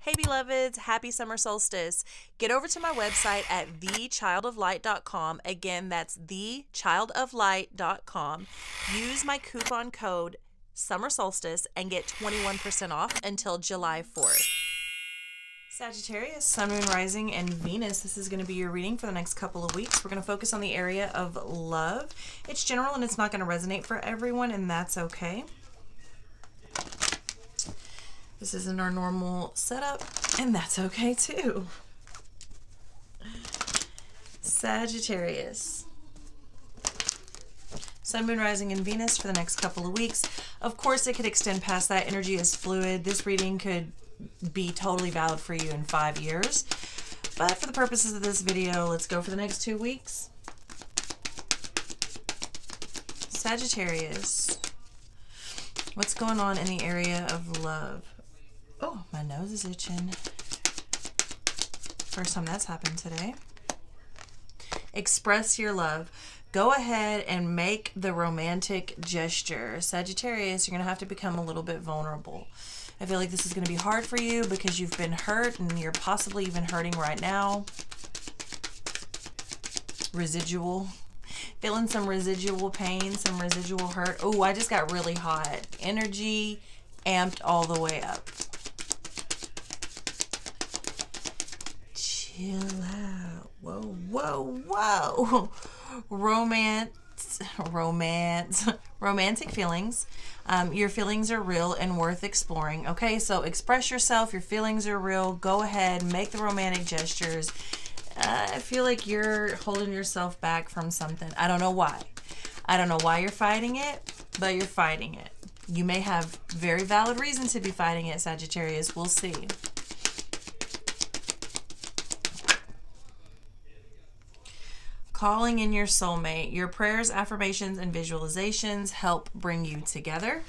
Hey beloveds, happy summer solstice. Get over to my website at thechildoflight.com. Again, that's thechildoflight.com. Use my coupon code summer solstice and get 21% off until July 4th. Sagittarius, Sun, Moon, Rising, and Venus. This is going to be your reading for the next couple of weeks. We're going to focus on the area of love. It's general and it's not going to resonate for everyone, and that's okay. This isn't our normal setup, and that's okay too. Sagittarius. Sun, Moon, Rising, and Venus for the next couple of weeks. Of course, it could extend past that. Energy is fluid. This reading could be totally valid for you in 5 years. But for the purposes of this video, let's go for the next 2 weeks. Sagittarius. What's going on in the area of love? Oh, my nose is itching. First time that's happened today. Express your love. Go ahead and make the romantic gesture. Sagittarius, you're going to have to become a little bit vulnerable. I feel like this is going to be hard for you because you've been hurt and you're possibly even hurting right now. Residual. Feeling some residual pain, some residual hurt. Oh, I just got really hot. Energy amped all the way up. Chill out. Whoa, whoa, whoa. Romantic feelings. Your feelings are real and worth exploring. Okay, so express yourself. Your feelings are real. Go ahead, make the romantic gestures. I feel like you're holding yourself back from something. I don't know why. I don't know why you're fighting it, but you're fighting it. You may have very valid reason to be fighting it, Sagittarius. We'll see. Calling in your soulmate. Your prayers, affirmations, and visualizations help bring you together.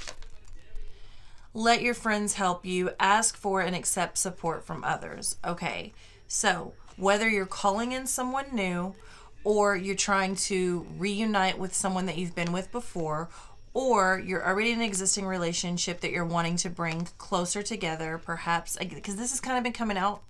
Let your friends help you. Ask for and accept support from others. Okay, so whether you're calling in someone new or you're trying to reunite with someone that you've been with before, or you're already in an existing relationship that you're wanting to bring closer together, perhaps, because this has kind of been coming out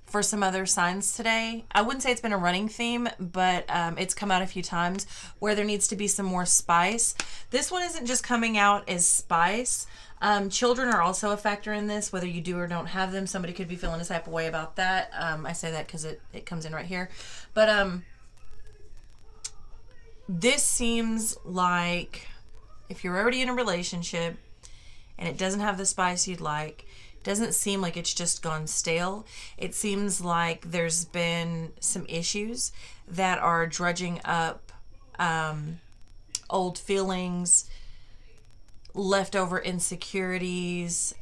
for some other signs today. I wouldn't say it's been a running theme, but it's come out a few times where there needs to be some more spice. This one isn't just coming out as spice. Children are also a factor in this, whether you do or don't have them. Somebody could be feeling a type of way about that. I say that because it comes in right here. But this seems like if you're already in a relationship and it doesn't have the spice you'd like, doesn't seem like it's just gone stale. It seems like there's been some issues that are drudging up old feelings, leftover insecurities,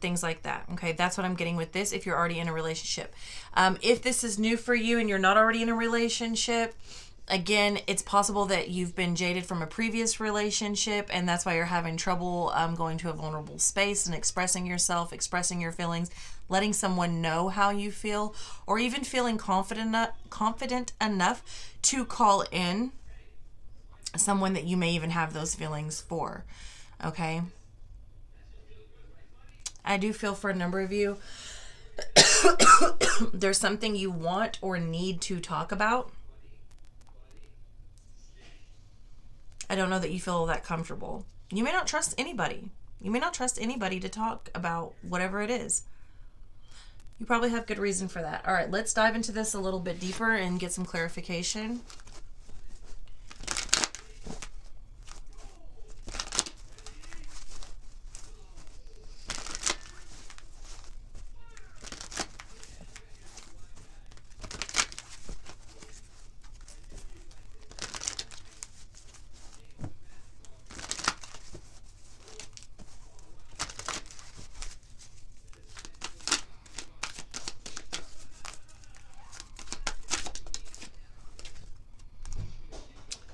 things like that. Okay, that's what I'm getting with this if you're already in a relationship. If this is new for you and you're not already in a relationship, again, it's possible that you've been jaded from a previous relationship and that's why you're having trouble going to a vulnerable space and expressing yourself, expressing your feelings, letting someone know how you feel, or even feeling confident enough to call in someone that you may even have those feelings for. Okay? I do feel for a number of you, there's something you want or need to talk about. I don't know that you feel that comfortable. You may not trust anybody. You may not trust anybody to talk about whatever it is. You probably have good reason for that. All right, let's dive into this a little bit deeper and get some clarification.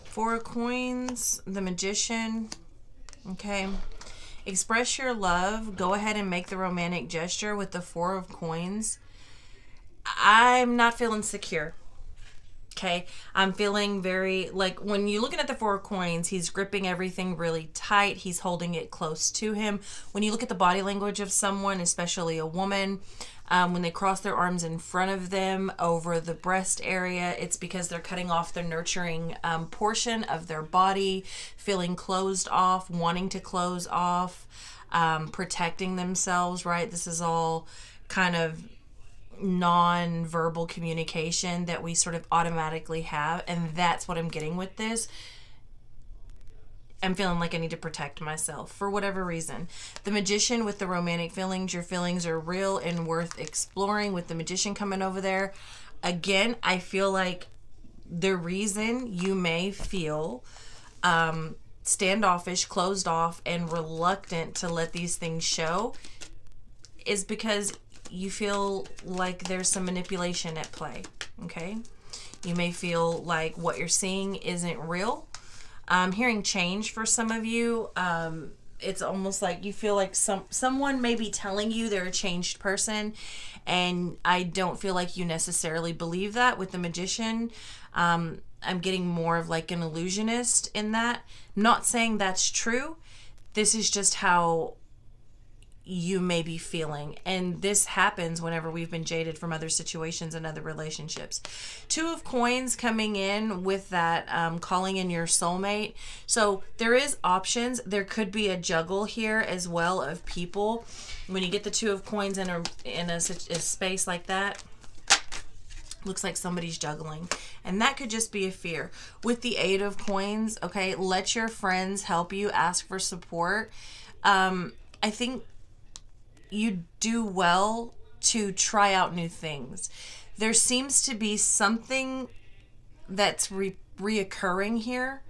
Four of Coins, the Magician. Okay. Express your love. Go ahead and make the romantic gesture with the Four of Coins. I'm not feeling secure. Okay, I'm feeling very, like, when you're looking at the Four of Coins, he's gripping everything really tight. He's holding it close to him. When you look at the body language of someone, especially a woman, when they cross their arms in front of them over the breast area, it's because they're cutting off the nurturing portion of their body, feeling closed off, wanting to close off, protecting themselves, right? This is all kind of non-verbal communication that we sort of automatically have, and that's what I'm getting with this. I'm feeling like I need to protect myself for whatever reason. The Magician with the romantic feelings. Your feelings are real and worth exploring with the Magician coming over there. Again, I feel like the reason you may feel standoffish, closed off, and reluctant to let these things show is because you feel like there's some manipulation at play, okay? You may feel like what you're seeing isn't real. I'm hearing change for some of you. It's almost like you feel like someone may be telling you they're a changed person, and I don't feel like you necessarily believe that with the Magician. I'm getting more of like an illusionist in that. I'm not saying that's true. This is just how you may be feeling, and this happens whenever we've been jaded from other situations and other relationships. Two of Coins coming in with that calling in your soulmate. So there is options. There could be a juggle here as well of people. When you get the Two of Coins in a space like that, looks like somebody's juggling, and that could just be a fear. With the Eight of Coins, okay, let your friends help you, ask for support. I think you do well to try out new things. There seems to be something that's reoccurring here,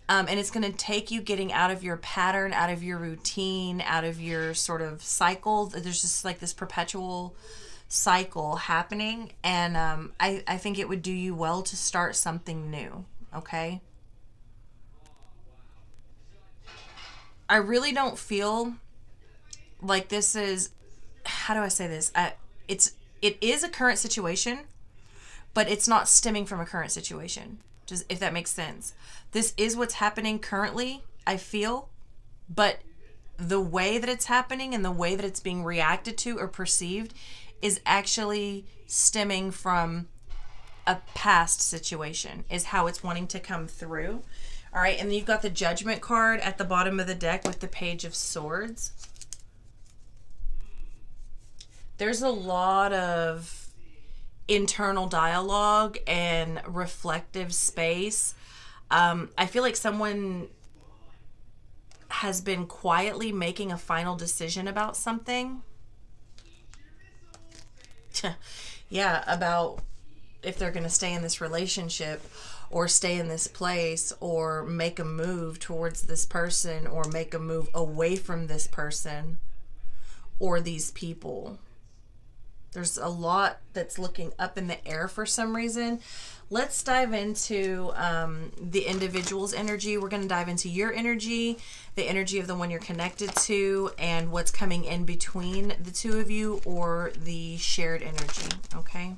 and it's going to take you getting out of your pattern, out of your routine, out of your sort of cycle. There's just like this perpetual cycle happening, and I think it would do you well to start something new, okay? I really don't feel like this is, how do I say this? It is a current situation, but it's not stemming from a current situation. Just if that makes sense. This is what's happening currently, I feel, but the way that it's happening and the way that it's being reacted to or perceived is actually stemming from a past situation, is how it's wanting to come through. All right, and then you've got the Judgment card at the bottom of the deck with the Page of Swords. There's a lot of internal dialogue and reflective space. I feel like someone has been quietly making a final decision about something. Yeah, about if they're going to stay in this relationship or stay in this place or make a move towards this person or make a move away from this person or these people. There's a lot that's looking up in the air for some reason. Let's dive into the individual's energy. We're going to dive into your energy, the energy of the one you're connected to, and what's coming in between the two of you or the shared energy, okay?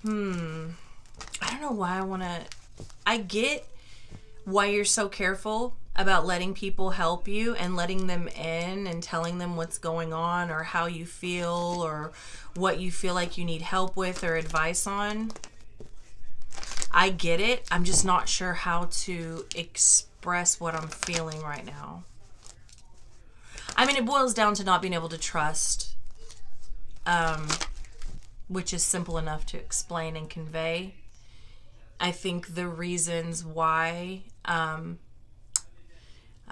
I don't know why I get why you're so careful about letting people help you and letting them in and telling them what's going on or how you feel or what you feel like you need help with or advice on. I get it. I'm just not sure how to express what I'm feeling right now. I mean, it boils down to not being able to trust, which is simple enough to explain and convey. I think the reasons why, I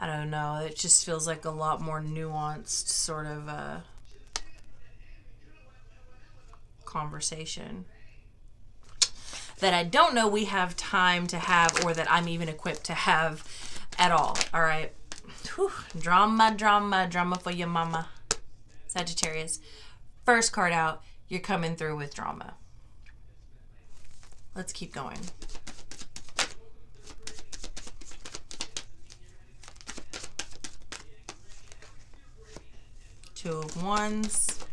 don't know, it just feels like a lot more nuanced sort of conversation that I don't know we have time to have or that I'm even equipped to have at all. All right. Whew. Drama, drama, drama for your mama. Sagittarius. First card out. You're coming through with drama. Let's keep going. Two of Wands.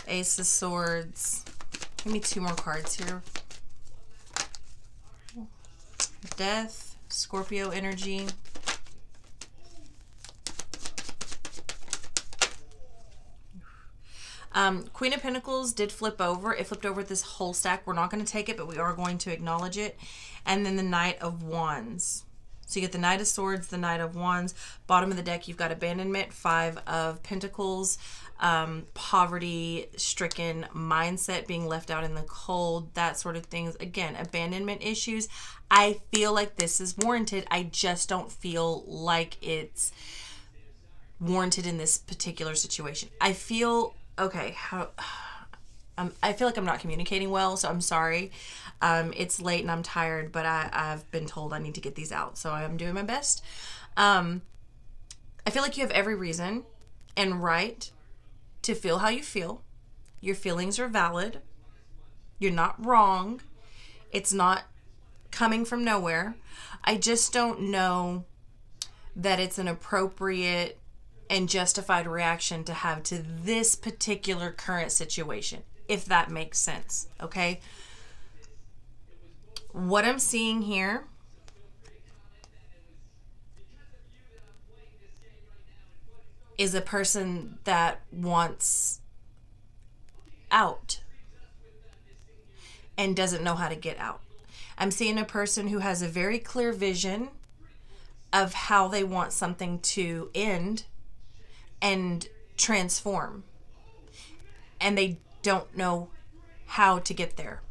Ace of Swords. Give me two more cards here. Death. Scorpio energy. Queen of Pentacles did flip over. It flipped over this whole stack. We're not going to take it, but we are going to acknowledge it. And then the Knight of Wands. So you get the Knight of Swords, the Knight of Wands. Bottom of the deck, you've got abandonment, Five of Pentacles, poverty-stricken mindset, being left out in the cold, that sort of things. Again, abandonment issues. I feel like this is warranted. I just don't feel like it's warranted in this particular situation. I feel... Okay, I feel like I'm not communicating well, so I'm sorry. It's late and I'm tired, but I've been told I need to get these out, so I'm doing my best. I feel like you have every reason and right to feel how you feel. Your feelings are valid. You're not wrong. It's not coming from nowhere. I just don't know that it's an appropriate and justified reaction to have to this particular current situation, if that makes sense, okay? What I'm seeing here is a person that wants out and doesn't know how to get out. I'm seeing a person who has a very clear vision of how they want something to end and transform, and they don't know how to get there.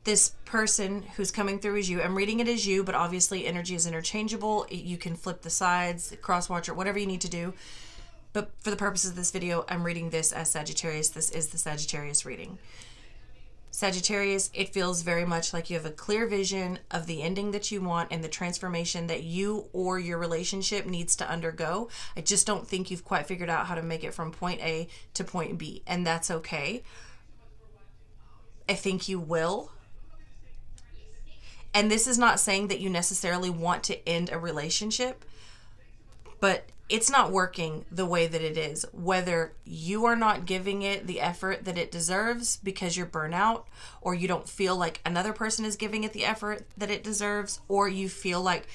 This person who's coming through is you. I'm reading it as you, but obviously energy is interchangeable. You can flip the sides, cross watch it, whatever you need to do. But for the purposes of this video, I'm reading this as Sagittarius. This is the Sagittarius reading. Sagittarius, it feels very much like you have a clear vision of the ending that you want and the transformation that you or your relationship needs to undergo. I just don't think you've quite figured out how to make it from point A to point B, and that's okay. I think you will. And this is not saying that you necessarily want to end a relationship, but it's not working the way that it is. Whether you are not giving it the effort that it deserves because you're burnt out, or you don't feel like another person is giving it the effort that it deserves, or you feel like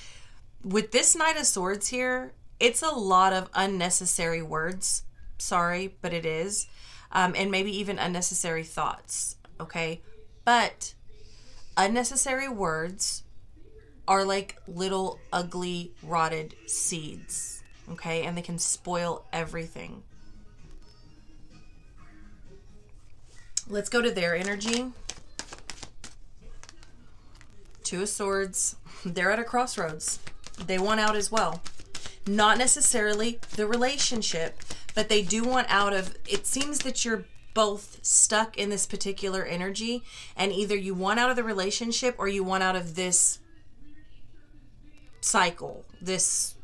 with this Knight of Swords here, it's a lot of unnecessary words. Sorry, but it is. And maybe even unnecessary thoughts, okay? But unnecessary words are like little ugly rotted seeds. Okay, and they can spoil everything. Let's go to their energy. Two of Swords. They're at a crossroads. They want out as well. Not necessarily the relationship, but they do want out of... It seems that you're both stuck in this particular energy, and either you want out of the relationship or you want out of this cycle, this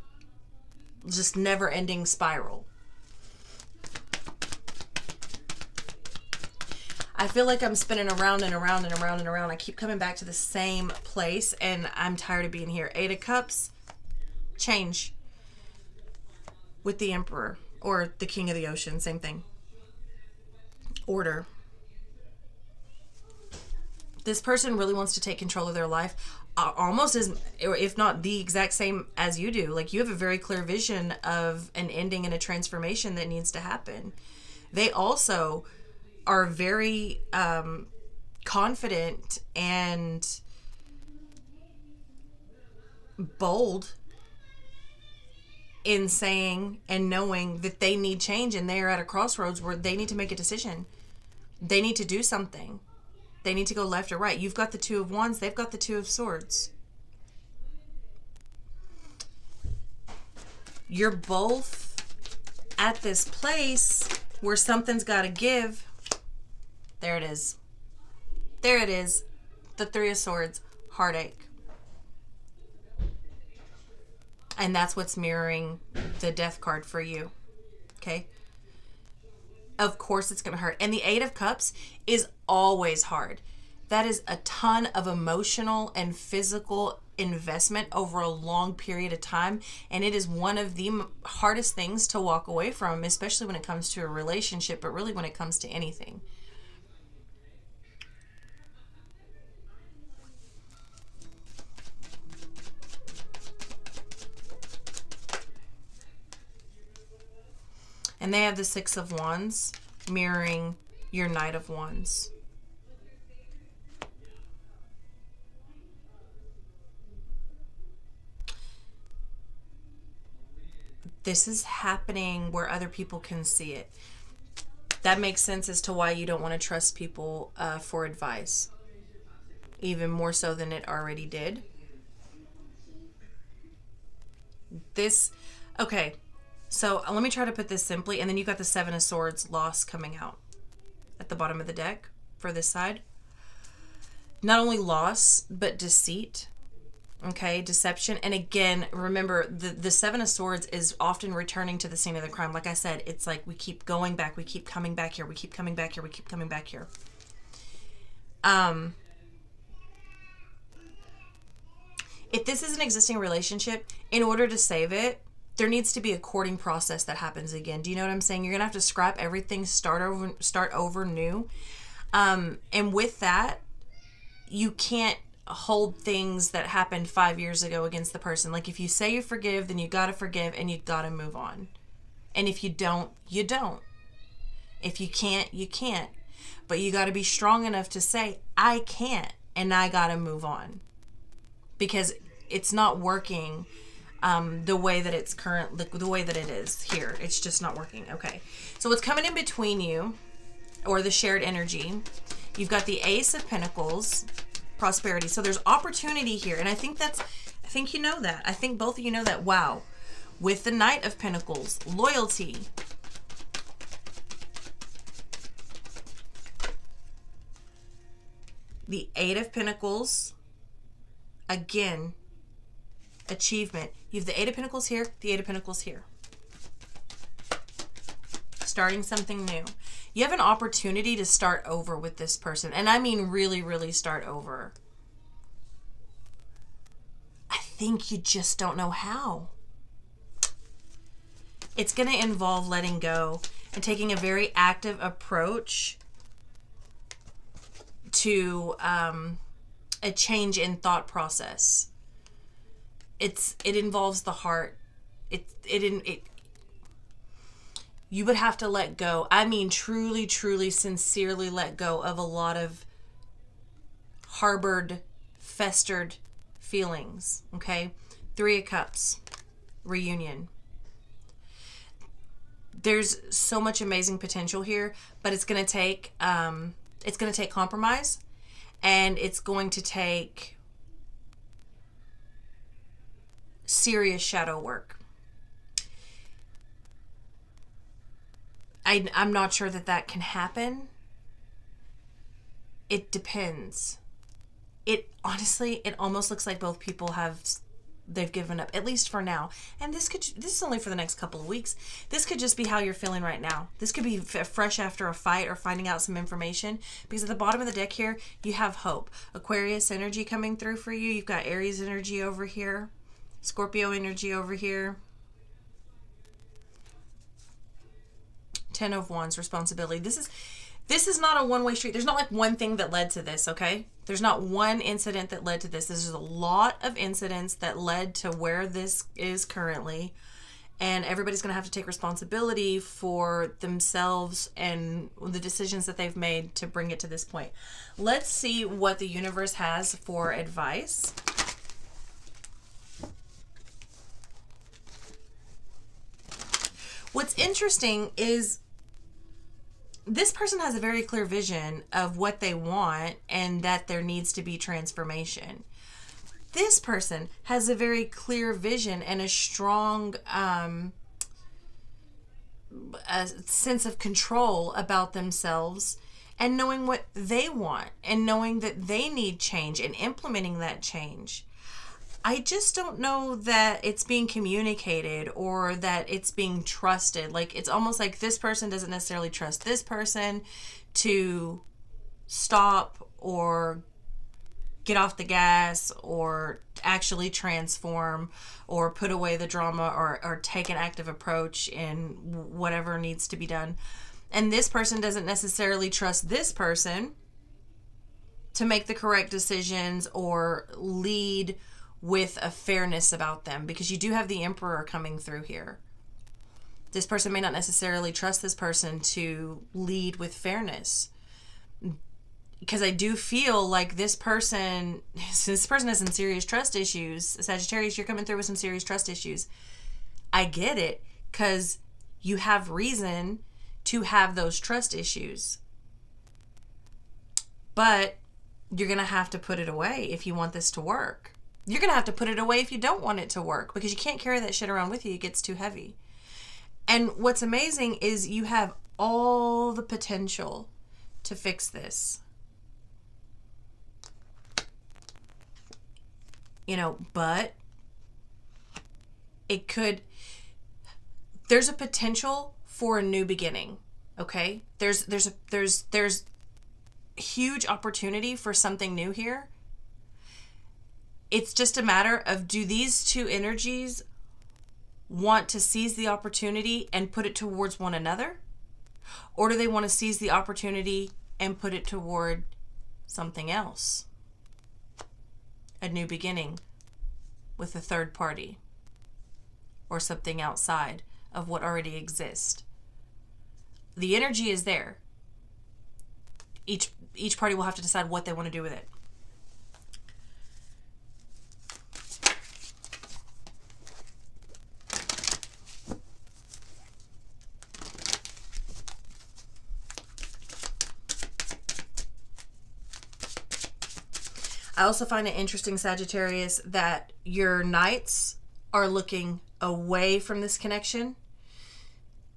just never-ending spiral. I feel like I'm spinning around and around and around and around. I keep coming back to the same place, and I'm tired of being here. Eight of Cups, change with the Emperor or the King of the Ocean, same thing. Order. This person really wants to take control of their life, almost as, or if not the exact same as you do. Like, you have a very clear vision of an ending and a transformation that needs to happen. They also are very confident and bold in saying and knowing that they need change, and they are at a crossroads where they need to make a decision. They need to do something. They need to go left or right. You've got the Two of Wands. They've got the Two of Swords. You're both at this place where something's got to give. There it is. There it is. The Three of Swords. Heartache. And that's what's mirroring the Death card for you. Okay? of course it's going to hurt. And the Eight of Cups is always hard. That is a ton of emotional and physical investment over a long period of time. And it is one of the hardest things to walk away from, especially when it comes to a relationship, but really when it comes to anything. And they have the Six of Wands mirroring your Knight of Wands. This is happening where other people can see it. That makes sense as to why you don't want to trust people for advice. Even more so than it already did. Okay. So let me try to put this simply. And then you've got the Seven of Swords, loss coming out at the bottom of the deck for this side. Not only loss, but deceit. Okay, deception. And again, remember, the Seven of Swords is often returning to the scene of the crime. Like I said, it's like we keep going back. We keep coming back here. We keep coming back here. We keep coming back here. If this is an existing relationship, in order to save it, there needs to be a courting process that happens again. Do you know what I'm saying? You're going to have to scrap everything, start over new. And with that, you can't hold things that happened 5 years ago against the person. Like if you say you forgive, then you got to forgive and you got to move on. And if you don't, you don't. If you can't, you can't. But you got to be strong enough to say, I can't, and I got to move on. Because it's not working the way that it's the way that it is here. It's just not working. Okay. So what's coming in between you, or the shared energy, you've got the Ace of Pentacles, prosperity. So there's opportunity here. And I think you know that. I think both of you know that. Wow. With the Knight of Pentacles, loyalty. The Eight of Pentacles, again, achievement. You have the Eight of Pentacles here, the Eight of Pentacles here. Starting something new. You have an opportunity to start over with this person. And I mean really, really start over. I think you just don't know how. It's going to involve letting go and taking a very active approach to a change in thought process. It involves the heart. You would have to let go. I mean, truly, truly, sincerely let go of a lot of harbored, festered feelings. Okay? Three of Cups, reunion. There's so much amazing potential here, but it's going to take compromise, and it's going to take serious shadow work. I'm not sure that can happen. It depends. Honestly, it almost looks like both people they've given up, at least for now. And this is only for the next couple of weeks. This could just be how you're feeling right now. This could be fresh after a fight or finding out some information. Because at the bottom of the deck here, you have hope. Aquarius energy coming through for you. You've got Aries energy over here. Scorpio energy over here. Ten of Wands, responsibility. This is not a one-way street. There's not like one thing that led to this, okay? There's not one incident that led to this. There's a lot of incidents that led to where this is currently. And everybody's going to have to take responsibility for themselves and the decisions that they've made to bring it to this point. Let's see what the universe has for advice. What's interesting is this person has a very clear vision of what they want and that there needs to be transformation. This person has a very clear vision and a strong a sense of control about themselves and knowing what they want and knowing that they need change and implementing that change. I just don't know that it's being communicated or that it's being trusted. Like, it's almost like this person doesn't necessarily trust this person to stop or get off the gas or actually transform or put away the drama or take an active approach in whatever needs to be done. And this person doesn't necessarily trust this person to make the correct decisions or lead with a fairness about them, because you do have the Emperor coming through here. This person may not necessarily trust this person to lead with fairness, because I do feel like this person has some serious trust issues. Sagittarius, you're coming through with some serious trust issues. I get it, because you have reason to have those trust issues. But you're going to have to put it away if you want this to work. You're going to have to put it away if you don't want it to work, because you can't carry that shit around with you. It gets too heavy. And what's amazing is you have all the potential to fix this. You know, but it could, there's a potential for a new beginning. Okay? There's huge opportunity for something new here. It's just a matter of, do these two energies want to seize the opportunity and put it towards one another? Or do they want to seize the opportunity and put it toward something else? A new beginning with a third party or something outside of what already exists. The energy is there. Each party will have to decide what they want to do with it. I also find it interesting, Sagittarius, that your Knights are looking away from this connection.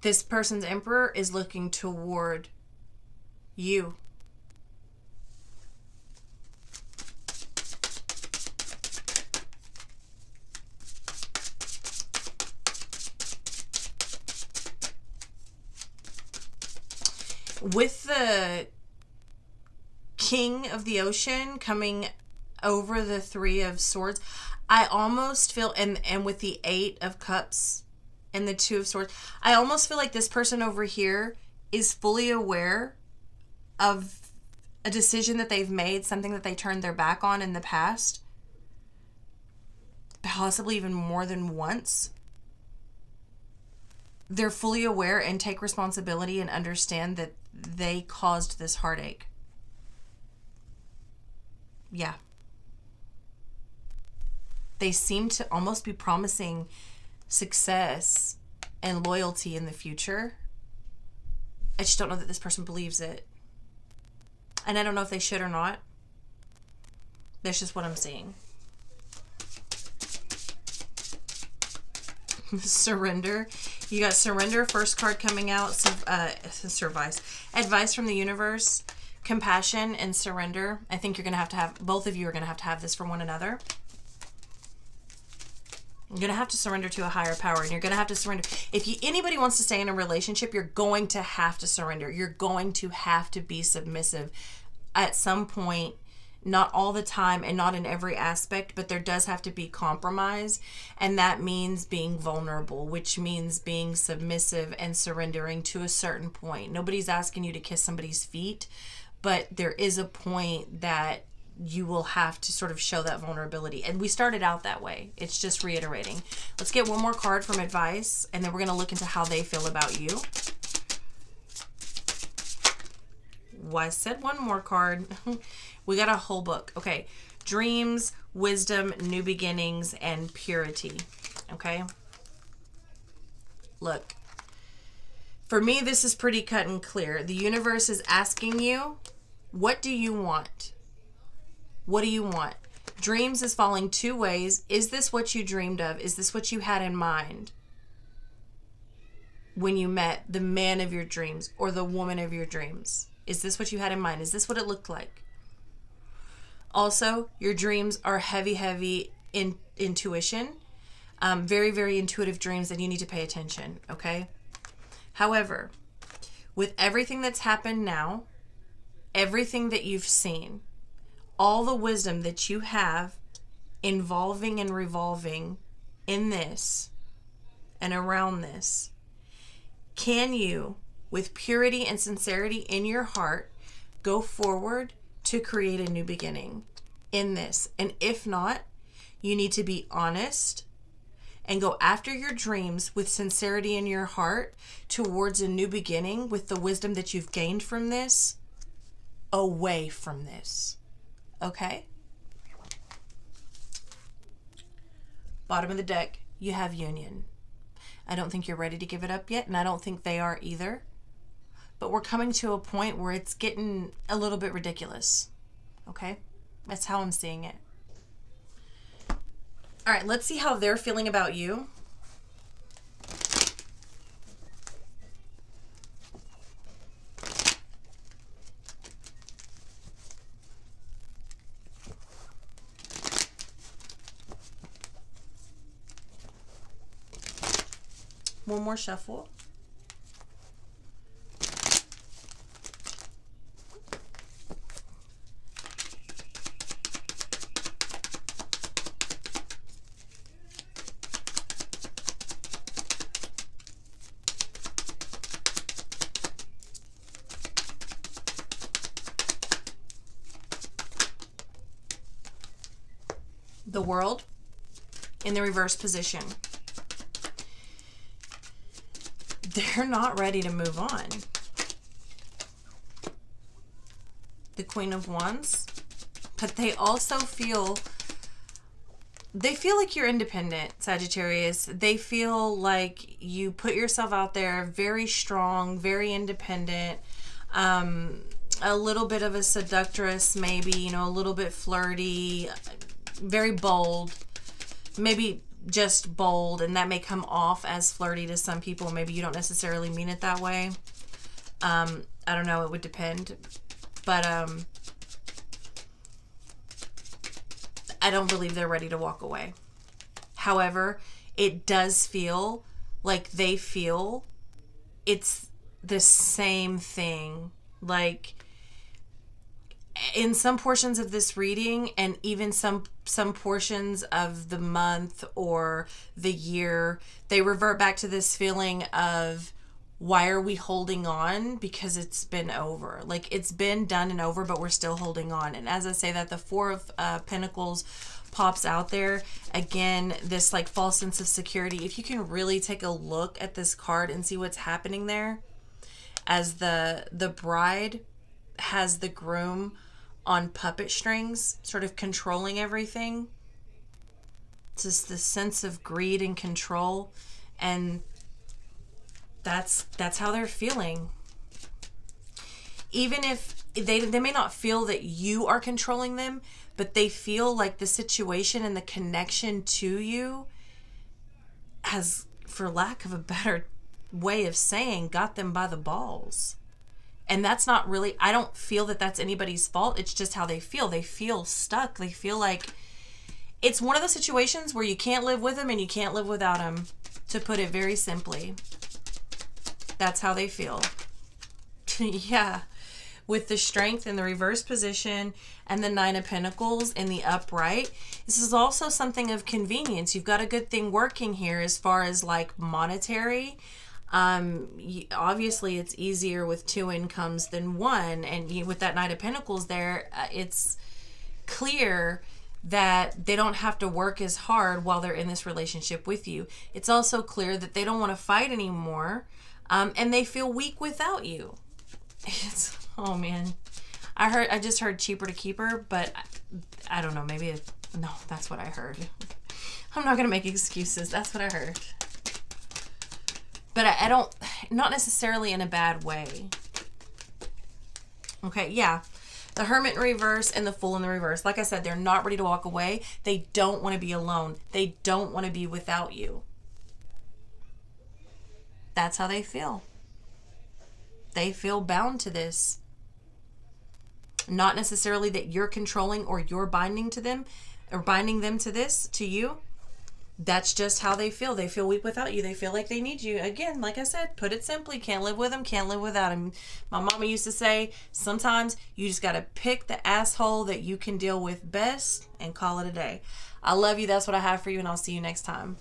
This person's Emperor is looking toward you. With the King of the Ocean coming over the Three of Swords, I almost feel, and with the Eight of Cups and the Two of Swords, I almost feel like this person over here is fully aware of a decision that they've made, something that they turned their back on in the past, possibly even more than once. They're fully aware and take responsibility and understand that they caused this heartache. Yeah. They seem to almost be promising success and loyalty in the future. I just don't know that this person believes it. And I don't know if they should or not. That's just what I'm seeing. Surrender. You got surrender, first card coming out. Advice from the universe. Compassion and surrender. I think you're going to have, both of you are going to have this for one another. You're going to have to surrender to a higher power, and you're going to have to surrender. If anybody wants to stay in a relationship, you're going to have to surrender. You're going to have to be submissive at some point, not all the time and not in every aspect, but there does have to be compromise, and that means being vulnerable, which means being submissive and surrendering to a certain point. Nobody's asking you to kiss somebody's feet, but there is a point that you will have to sort of show that vulnerability. And we started out that way. It's just reiterating. Let's get one more card from advice, and then we're going to look into how they feel about you. Well, I said one more card. We got a whole book. Okay. Dreams, wisdom, new beginnings, and purity. Okay. Look. For me, this is pretty cut and clear. The universe is asking you, what do you want? What do you want? Dreams is falling two ways. Is this what you dreamed of? Is this what you had in mind when you met the man of your dreams or the woman of your dreams? Is this what you had in mind? Is this what it looked like? Also, your dreams are heavy, heavy in intuition. Very, very intuitive dreams, and you need to pay attention, okay? However, with everything that's happened now, everything that you've seen, all the wisdom that you have involving and revolving in this and around this, can you, with purity and sincerity in your heart, go forward to create a new beginning in this? And if not, you need to be honest and go after your dreams with sincerity in your heart towards a new beginning with the wisdom that you've gained from this, away from this. Okay? Bottom of the deck, you have union. I don't think you're ready to give it up yet, and I don't think they are either. But we're coming to a point where it's getting a little bit ridiculous. Okay? That's how I'm seeing it. All right, let's see how they're feeling about you. One more shuffle. The World in the reverse position. They're not ready to move on. The Queen of Wands. But they also feel like you're independent, Sagittarius. They feel like you put yourself out there, very strong, very independent, a little bit of a seductress, maybe, you know, a little bit flirty, very bold, maybe just bold, and that may come off as flirty to some people. Maybe you don't necessarily mean it that way. I don't know, it would depend. But I don't believe they're ready to walk away. However, it does feel like they feel it's the same thing. Like, in some portions of this reading, and even some portions of the month or the year, they revert back to this feeling of, why are we holding on? Because it's been over. Like, it's been done and over, but we're still holding on. And as I say that, the Four of Pentacles pops out there. Again, this like false sense of security. If you can really take a look at this card and see what's happening there, as the bride has the groom on puppet strings, sort of controlling everything. It's just the sense of greed and control, and that's how they're feeling. Even if they may not feel that you are controlling them, but they feel like the situation and the connection to you has, for lack of a better way of saying, got them by the balls. And that's not really, I don't feel that that's anybody's fault. It's just how they feel. They feel stuck. They feel like it's one of those situations where you can't live with them and you can't live without them, to put it very simply. That's how they feel. Yeah. With the Strength in the reverse position and the Nine of Pentacles in the upright, this is also something of convenience. You've got a good thing working here as far as like monetary. Obviously it's easier with two incomes than one, and with that Knight of Pentacles there, it's clear that they don't have to work as hard while they're in this relationship with you. It's also clear that they don't want to fight anymore, and they feel weak without you. It's, oh man, I just heard cheaper to keep her, but I don't know, maybe no, that's what I heard. I'm not gonna make excuses. That's what I heard. But I don't, not necessarily in a bad way. Okay, yeah. The Hermit in reverse and the Fool in the reverse. Like I said, they're not ready to walk away. They don't want to be alone. They don't want to be without you. That's how they feel. They feel bound to this. Not necessarily that you're controlling or you're binding to them or binding them to this, to you. That's just how they feel. They feel weak without you. They feel like they need you. Again, like I said, put it simply, can't live with them, can't live without them. My mama used to say, sometimes you just got to pick the asshole that you can deal with best and call it a day. I love you. That's what I have for you, and I'll see you next time.